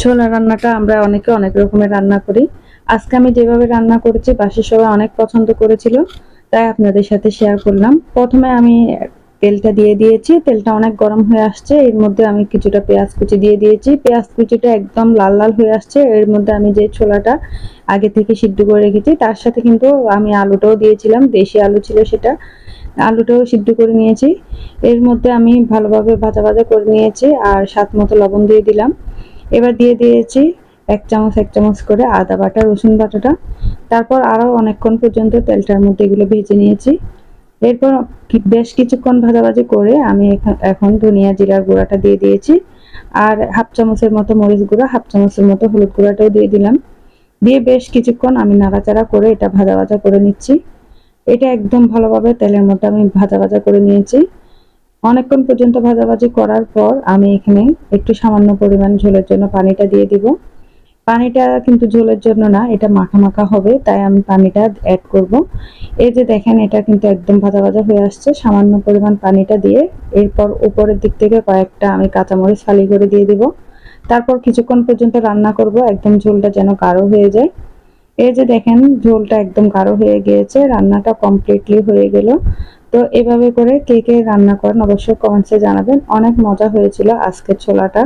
ছোলা রান্নাটা আমরা অনেকে অনেক রকমের রান্না করি। আজকে আমি যেভাবে রান্না করেছি বাসার সবাই অনেক পছন্দ করেছিল, তাই আপনাদের সাথে শেয়ার করলাম। প্রথমে আমি তেলটা দিয়ে দিয়েছি, তেলটা অনেক গরম হয়ে আসছে। এর মধ্যে আমি কিছুটা পেঁয়াজ কুচি দিয়ে দিয়েছি, পেঁয়াজ কুচিটা একদম লাল লাল হয়ে আসছে। এর মধ্যে আমি যে ছোলাটা আগে থেকে সিদ্ধ করে রেখেছি তার সাথে কিন্তু আমি আলুটাও দিয়েছিলাম, দেশি আলু ছিল সেটা, আলুটাও সিদ্ধ করে নিয়েছি। এর মধ্যে আমি ভালোভাবে ভাজা ভাজা করে নিয়েছি আর স্বাদ মতো লবণ দিয়ে দিলাম। এবার দিয়ে দিয়েছি এক চামচ করে আদা বাটা, রসুন বাটাটা। তারপর আরও অনেকক্ষণ পর্যন্ত তেলটার মধ্যে এগুলো ভেজে নিয়েছি। এরপর বেশ কিছুক্ষণ ভাজাভাজি করে আমি এখন ধনিয়া জিরার গুঁড়াটা দিয়ে দিয়েছি, আর হাফ চামচের মতো মরিচ গুঁড়া, হাফ চামচের মতো হলুদ গুঁড়াটাও দিয়ে দিলাম। দিয়ে বেশ কিছুক্ষণ আমি নাড়াচাড়া করে এটা ভাজা ভাজা করে নিচ্ছি। এটা একদম ভালোভাবে তেলের মধ্যে আমি ভাজা ভাজা করে নিয়েছি। অনেকক্ষণ পর্যন্ত ভাজাভাজি করার পর আমি এখানে একটু সামান্য পরিমাণ ঝোলের জন্য পানিটা দিয়ে দিব। পানিটা কিন্তু ঝোলের জন্য না, এটা মাখা মাখা হবে, তাই আমি পানিটা অ্যাড করব। এই যে দেখেন এটা কিন্তু একদম ভাজা ভাজা হয়ে আসছে। সামান্য পরিমাণ পানিটা দিয়ে এরপর উপরের দিক থেকে কয়েকটা আমি কাঁচামরিচ ফালি করে দিয়ে দিব। তারপর কিছুক্ষণ পর্যন্ত রান্না করব, একদম ঝোলটা যেন গাঢ় হয়ে যায়। এই যে দেখেন ঝোলটা একদম গাঢ় হয়ে গিয়েছে, রান্নাটা কমপ্লিটলি হয়ে গেল। তো এভাবে করে কে কে রান্না করেন অবশ্যই কমেন্টসে জানাবেন। অনেক মজা হয়েছিল আজকের ছোলাটা।